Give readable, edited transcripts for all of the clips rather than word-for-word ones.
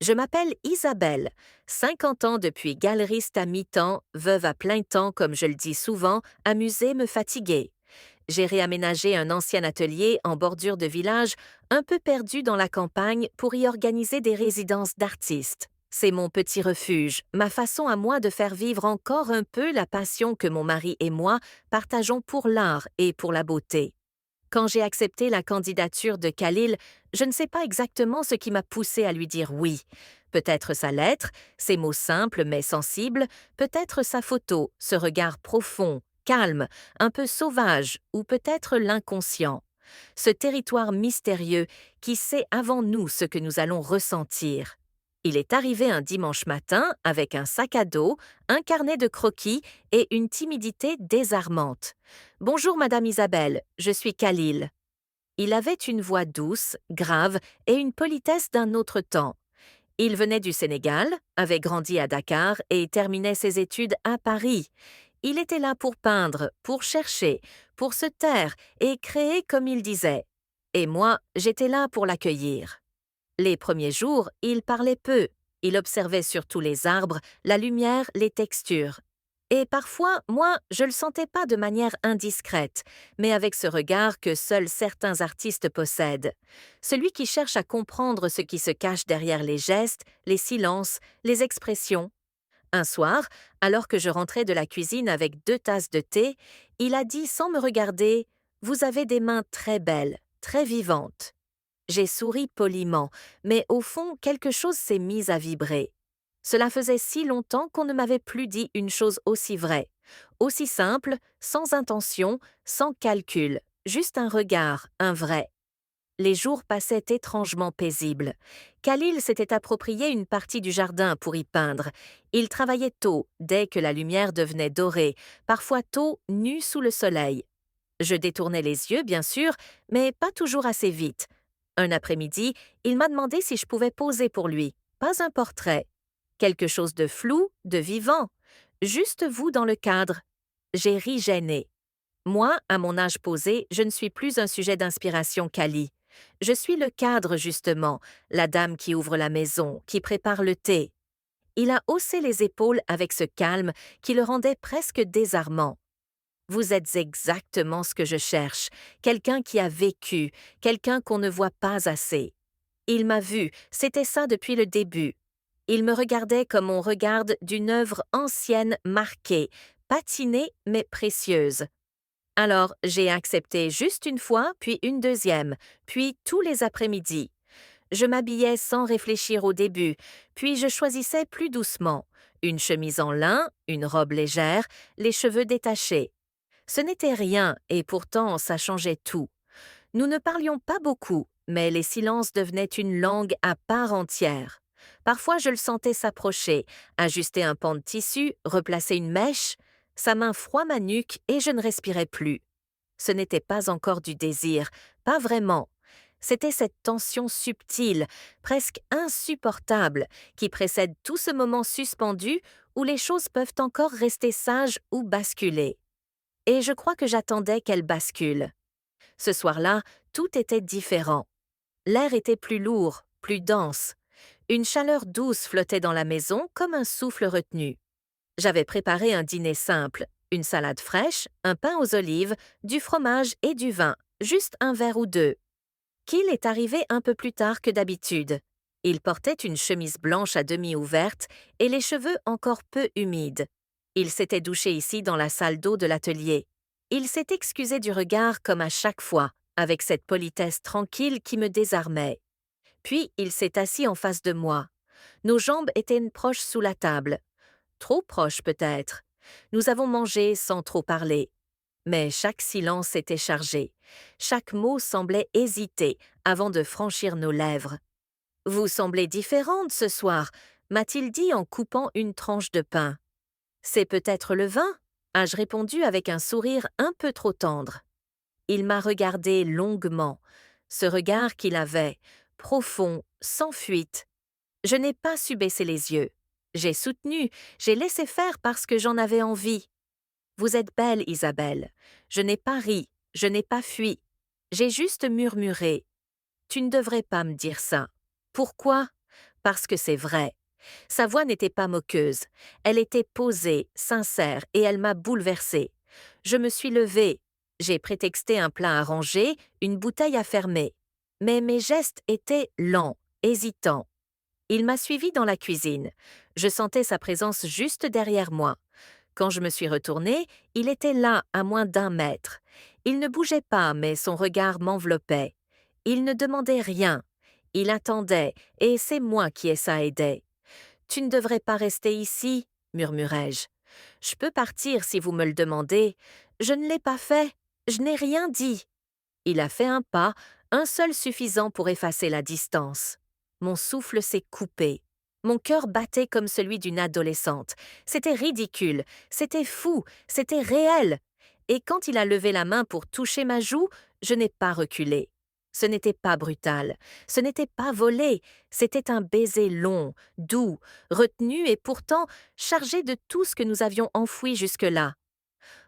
Je m'appelle Isabelle, 50 ans depuis galeriste à mi-temps, veuve à plein temps comme je le dis souvent, amuser me fatiguer. J'ai réaménagé un ancien atelier en bordure de village, un peu perdu dans la campagne, pour y organiser des résidences d'artistes. C'est mon petit refuge, ma façon à moi de faire vivre encore un peu la passion que mon mari et moi partageons pour l'art et pour la beauté. Quand j'ai accepté la candidature de Khalil, je ne sais pas exactement ce qui m'a poussé à lui dire oui. Peut-être sa lettre, ses mots simples mais sensibles, peut-être sa photo, ce regard profond, calme, un peu sauvage, ou peut-être l'inconscient. Ce territoire mystérieux qui sait avant nous ce que nous allons ressentir. Il est arrivé un dimanche matin avec un sac à dos, un carnet de croquis et une timidité désarmante. Bonjour, Madame Isabelle, je suis Khalil. Il avait une voix douce, grave et une politesse d'un autre temps. Il venait du Sénégal, avait grandi à Dakar et terminait ses études à Paris. Il était là pour peindre, pour chercher, pour se taire et créer comme il disait. Et moi, j'étais là pour l'accueillir. Les premiers jours, il parlait peu. Il observait surtout les arbres, la lumière, les textures. Et parfois, moi, je le sentais pas de manière indiscrète, mais avec ce regard que seuls certains artistes possèdent. Celui qui cherche à comprendre ce qui se cache derrière les gestes, les silences, les expressions. Un soir, alors que je rentrais de la cuisine avec 2 tasses de thé, il a dit sans me regarder: Vous avez des mains très belles, très vivantes. J'ai souri poliment, mais au fond, quelque chose s'est mis à vibrer. Cela faisait si longtemps qu'on ne m'avait plus dit une chose aussi vraie, aussi simple, sans intention, sans calcul, juste un regard, un vrai. Les jours passaient étrangement paisibles. Khalil s'était approprié une partie du jardin pour y peindre. Il travaillait tôt, dès que la lumière devenait dorée, parfois tôt, nu sous le soleil. Je détournais les yeux, bien sûr, mais pas toujours assez vite. Un après-midi, il m'a demandé si je pouvais poser pour lui. Pas un portrait. Quelque chose de flou, de vivant. Juste vous dans le cadre. J'ai ri gênée. Moi, à mon âge posé, je ne suis plus un sujet d'inspiration quali. Je suis le cadre, justement, la dame qui ouvre la maison, qui prépare le thé. Il a haussé les épaules avec ce calme qui le rendait presque désarmant. Vous êtes exactement ce que je cherche, quelqu'un qui a vécu, quelqu'un qu'on ne voit pas assez. Il m'a vu, c'était ça depuis le début. Il me regardait comme on regarde d'une œuvre ancienne marquée, patinée mais précieuse. Alors j'ai accepté juste une fois, puis une deuxième, puis tous les après-midi. Je m'habillais sans réfléchir au début, puis je choisissais plus doucement. Une chemise en lin, une robe légère, les cheveux détachés. Ce n'était rien, et pourtant ça changeait tout. Nous ne parlions pas beaucoup, mais les silences devenaient une langue à part entière. Parfois je le sentais s'approcher, ajuster un pan de tissu, replacer une mèche. Sa main froid ma nuque et je ne respirais plus. Ce n'était pas encore du désir, pas vraiment. C'était cette tension subtile, presque insupportable, qui précède tout ce moment suspendu où les choses peuvent encore rester sages ou basculer. Et je crois que j'attendais qu'elle bascule. Ce soir-là, tout était différent. L'air était plus lourd, plus dense. Une chaleur douce flottait dans la maison comme un souffle retenu. J'avais préparé un dîner simple, une salade fraîche, un pain aux olives, du fromage et du vin, juste un verre ou deux. Kill est arrivé un peu plus tard que d'habitude. Il portait une chemise blanche à demi ouverte et les cheveux encore peu humides. Il s'était douché ici dans la salle d'eau de l'atelier. Il s'est excusé du regard comme à chaque fois, avec cette politesse tranquille qui me désarmait. Puis il s'est assis en face de moi. Nos jambes étaient proches sous la table. Trop proches peut-être. Nous avons mangé sans trop parler. Mais chaque silence était chargé. Chaque mot semblait hésiter avant de franchir nos lèvres. Vous semblez différente ce soir, m'a-t-il dit en coupant une tranche de pain. C'est peut-être le vin, ai-je répondu avec un sourire un peu trop tendre. Il m'a regardé longuement. Ce regard qu'il avait, profond, sans fuite. Je n'ai pas su baisser les yeux. J'ai soutenu, j'ai laissé faire parce que j'en avais envie. Vous êtes belle, Isabelle. Je n'ai pas ri, je n'ai pas fui. J'ai juste murmuré. Tu ne devrais pas me dire ça. Pourquoi? parce que c'est vrai. Sa voix n'était pas moqueuse. Elle était posée, sincère, et elle m'a bouleversée. Je me suis levée. J'ai prétexté un plat à ranger, une bouteille à fermer. Mais mes gestes étaient lents, hésitants. Il m'a suivi dans la cuisine. Je sentais sa présence juste derrière moi. Quand je me suis retournée, il était là, à moins d'1 mètre. Il ne bougeait pas, mais son regard m'enveloppait. Il ne demandait rien. Il attendait, et c'est moi qui ai ça aidé. Tu ne devrais pas rester ici, murmurai-je. Je peux partir si vous me le demandez. Je ne l'ai pas fait. Je n'ai rien dit. Il a fait un pas, un seul suffisant pour effacer la distance. Mon souffle s'est coupé. Mon cœur battait comme celui d'une adolescente. C'était ridicule, c'était fou, c'était réel. Et quand il a levé la main pour toucher ma joue, je n'ai pas reculé. Ce n'était pas brutal, ce n'était pas volé, c'était un baiser long, doux, retenu et pourtant chargé de tout ce que nous avions enfoui jusque-là.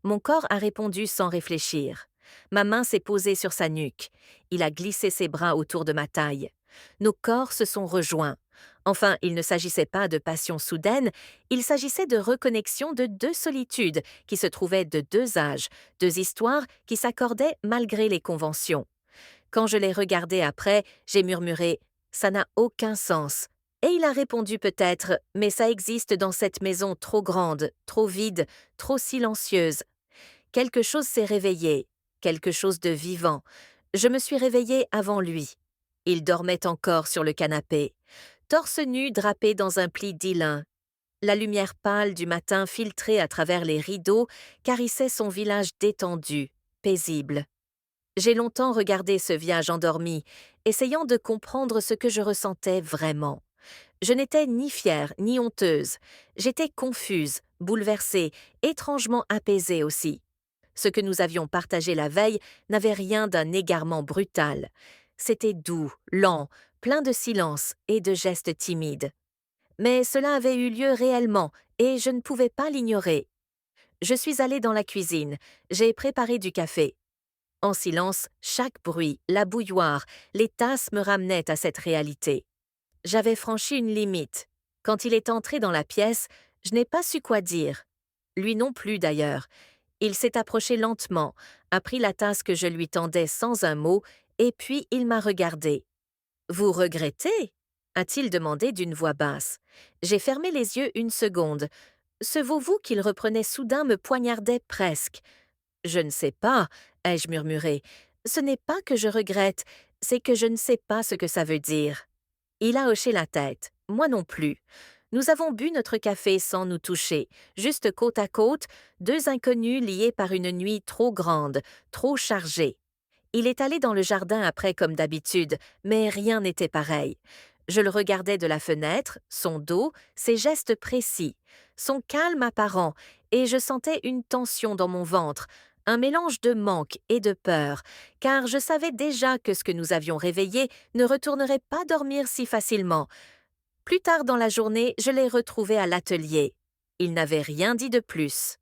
Mon corps a répondu sans réfléchir. Ma main s'est posée sur sa nuque. Il a glissé ses bras autour de ma taille. Nos corps se sont rejoints. Enfin, il ne s'agissait pas de passion soudaine, il s'agissait de reconnexion de deux solitudes qui se trouvaient de deux âges, deux histoires qui s'accordaient malgré les conventions. Quand je l'ai regardé après, j'ai murmuré « Ça n'a aucun sens ». Et il a répondu peut-être « Mais ça existe dans cette maison trop grande, trop vide, trop silencieuse, quelque chose s'est réveillé, quelque chose de vivant. Je me suis réveillée avant lui. Il dormait encore sur le canapé, torse nu drapé dans un pli d'ilin. La lumière pâle du matin filtrée à travers les rideaux caressait son visage détendu, paisible. J'ai longtemps regardé ce visage endormi, essayant de comprendre ce que je ressentais vraiment. Je n'étais ni fière ni honteuse. J'étais confuse, bouleversée, étrangement apaisée aussi. Ce que nous avions partagé la veille n'avait rien d'un égarement brutal. C'était doux, lent, plein de silence et de gestes timides. Mais cela avait eu lieu réellement, et je ne pouvais pas l'ignorer. Je suis allée dans la cuisine, j'ai préparé du café. En silence, chaque bruit, la bouilloire, les tasses me ramenaient à cette réalité. J'avais franchi une limite. Quand il est entré dans la pièce, je n'ai pas su quoi dire. Lui non plus d'ailleurs. Il s'est approché lentement, a pris la tasse que je lui tendais sans un mot, et puis il m'a regardé. « Vous regrettez » a-t-il demandé d'une voix basse. J'ai fermé les yeux une seconde. Ce vous qu'il reprenait soudain me poignardait presque. « Je ne sais pas » ai-je murmuré. « Ce n'est pas que je regrette, c'est que je ne sais pas ce que ça veut dire. » Il a hoché la tête. Moi non plus. Nous avons bu notre café sans nous toucher, juste côte à côte, deux inconnus liés par une nuit trop grande, trop chargée. Il est allé dans le jardin après comme d'habitude, mais rien n'était pareil. Je le regardais de la fenêtre, son dos, ses gestes précis, son calme apparent, et je sentais une tension dans mon ventre, un mélange de manque et de peur, car je savais déjà que ce que nous avions réveillé ne retournerait pas dormir si facilement. Plus tard dans la journée, je l'ai retrouvé à l'atelier. Il n'avait rien dit de plus.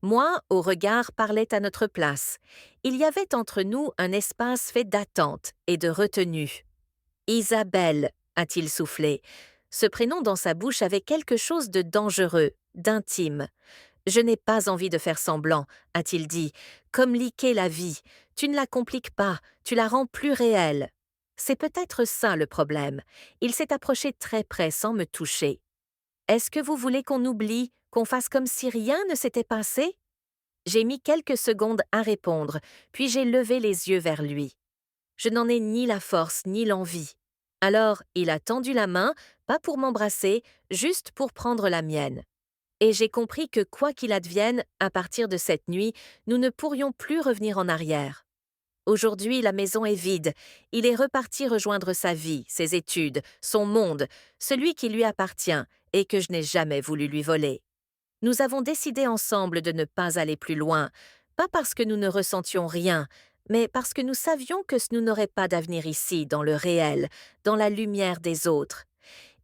Moi, au regard, parlait à notre place. Il y avait entre nous un espace fait d'attente et de retenue. « Isabelle » a-t-il soufflé. Ce prénom dans sa bouche avait quelque chose de dangereux, d'intime. « Je n'ai pas envie de faire semblant » a-t-il dit. « Comme liquer la vie. Tu ne la compliques pas, tu la rends plus réelle. » C'est peut-être ça le problème. Il s'est approché très près sans me toucher. « Est-ce que vous voulez qu'on oublie, qu'on fasse comme si rien ne s'était passé ?» J'ai mis quelques secondes à répondre, puis j'ai levé les yeux vers lui. Je n'en ai ni la force ni l'envie. Alors, il a tendu la main, pas pour m'embrasser, juste pour prendre la mienne. Et j'ai compris que quoi qu'il advienne, à partir de cette nuit, nous ne pourrions plus revenir en arrière. Aujourd'hui, la maison est vide. Il est reparti rejoindre sa vie, ses études, son monde, celui qui lui appartient et que je n'ai jamais voulu lui voler. Nous avons décidé ensemble de ne pas aller plus loin, pas parce que nous ne ressentions rien, mais parce que nous savions que ce n'aurait pas d'avenir ici, dans le réel, dans la lumière des autres.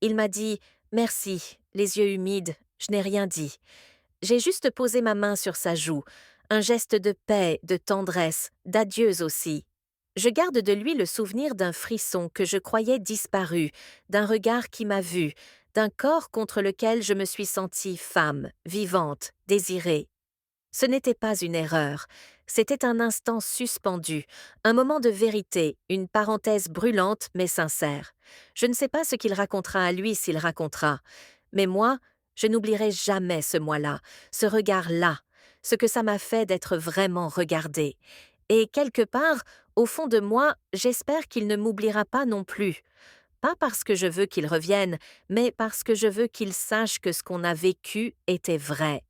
Il m'a dit « Merci », les yeux humides, je n'ai rien dit. J'ai juste posé ma main sur sa joue, un geste de paix, de tendresse, d'adieu aussi. Je garde de lui le souvenir d'un frisson que je croyais disparu, d'un regard qui m'a vu, d'un corps contre lequel je me suis sentie femme, vivante, désirée. Ce n'était pas une erreur, c'était un instant suspendu, un moment de vérité, une parenthèse brûlante mais sincère. Je ne sais pas ce qu'il racontera à lui s'il racontera, mais moi, je n'oublierai jamais ce mois-là, ce regard-là, ce que ça m'a fait d'être vraiment regardée. Et quelque part, au fond de moi, j'espère qu'il ne m'oubliera pas non plus. Pas parce que je veux qu'il revienne, mais parce que je veux qu'il sache que ce qu'on a vécu était vrai.